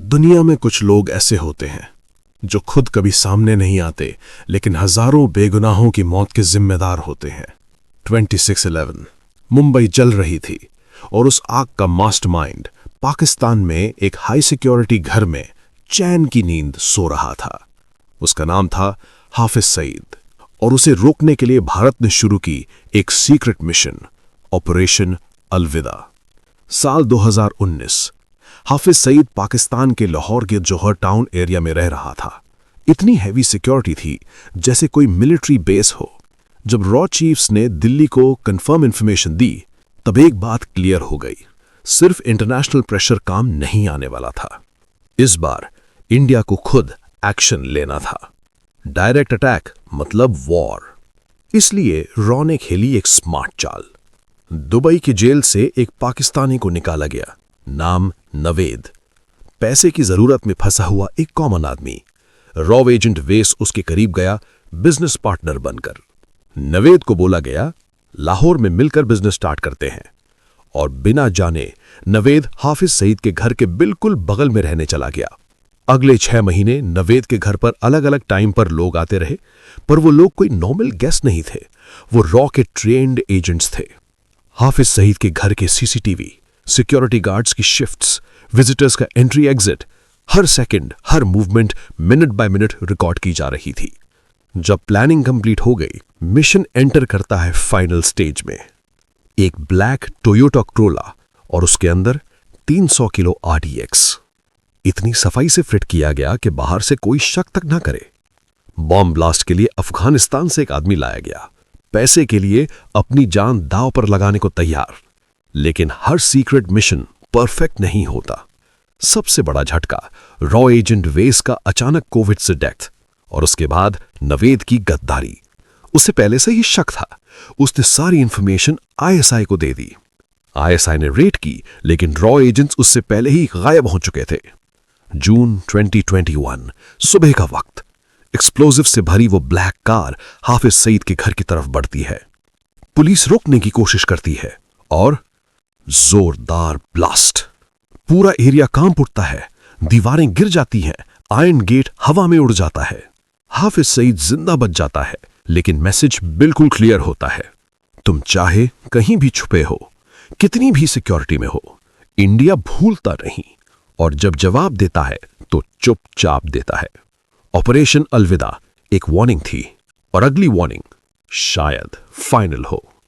दुनिया में कुछ लोग ऐसे होते हैं जो खुद कभी सामने नहीं आते, लेकिन हजारों बेगुनाहों की मौत के जिम्मेदार होते हैं। 26/11 मुंबई जल रही थी और उस आग का मास्टरमाइंड पाकिस्तान में एक हाई सिक्योरिटी घर में चैन की नींद सो रहा था। उसका नाम था हाफिज सईद और उसे रोकने के लिए भारत ने शुरू की एक सीक्रेट मिशन, ऑपरेशन अलविदा। साल 2019। हाफिज सईद पाकिस्तान के लाहौर के जौहर टाउन एरिया में रह रहा था। इतनी हैवी सिक्योरिटी थी जैसे कोई मिलिट्री बेस हो। जब रॉ चीफ्स ने दिल्ली को कंफर्म इंफॉर्मेशन दी, तब एक बात क्लियर हो गई, सिर्फ इंटरनेशनल प्रेशर काम नहीं आने वाला था। इस बार इंडिया को खुद एक्शन लेना था। डायरेक्ट अटैक मतलब वॉर। इसलिए रॉ ने खेली एक स्मार्ट चाल। दुबई की जेल से एक पाकिस्तानी को निकाला गया, नाम नवेद। पैसे की जरूरत में फंसा हुआ एक कॉमन आदमी। रॉ एजेंट वेस उसके करीब गया, बिजनेस पार्टनर बनकर। नवेद को बोला गया, लाहौर में मिलकर बिजनेस स्टार्ट करते हैं। और बिना जाने नवेद हाफिज सईद के घर के बिल्कुल बगल में रहने चला गया। अगले 6 महीने नवेद के घर पर अलग अलग टाइम पर लोग आते रहे, पर वो लोग कोई नॉर्मल गेस्ट नहीं थे, वो रॉ के ट्रेन्ड एजेंट्स थे। हाफिज सईद के घर के सीसीटीवी, सिक्योरिटी गार्ड्स की शिफ्ट्स, विजिटर्स का entry exit, her second, her movement minute by minute record की जा रही थी। जब प्लानिंग कंप्लीट हो गई, मिशन एंटर करता है फाइनल स्टेज में। एक ब्लैक टोयोटा क्रोला और उसके अंदर 300 किलो RDX। इतनी सफाई से फिट किया गया कि बाहर से कोई शक तक ना करे। बॉम्ब ब्लास्ट के लिए अफगानिस्तान से एक आदमी लाया गया, पैसे के लिए अपनी जान दांव पर लगाने को तैयार। लेकिन हर सीक्रेट मिशन परफेक्ट नहीं होता। सबसे बड़ा झटका रॉ एजेंट वेस का अचानक कोविड से डेथ और उसके बाद नवेद की गद्दारी। उसे पहले से ही शक था। उसने सारी इंफॉर्मेशन ISI को दे दी। ISI ने रेड की, लेकिन रॉ एजेंट्स उससे पहले ही गायब हो चुके थे। जून 2021 सुबह का वक्त। एक्सप्लोजिव से भरी वो ब्लैक कार हाफिज सईद के घर की तरफ बढ़ती है। पुलिस रोकने की कोशिश करती है और जोरदार ब्लास्ट। पूरा एरिया कांप उठता है, दीवारें गिर जाती हैं, आयरन गेट हवा में उड़ जाता है। हाफिज सईद जिंदा बच जाता है, लेकिन मैसेज बिल्कुल क्लियर होता है, तुम चाहे कहीं भी छुपे हो, कितनी भी सिक्योरिटी में हो, इंडिया भूलता नहीं। और जब जवाब देता है तो चुपचाप देता है। ऑपरेशन अलविदा एक वार्निंग थी, और अगली वार्निंग शायद फाइनल हो।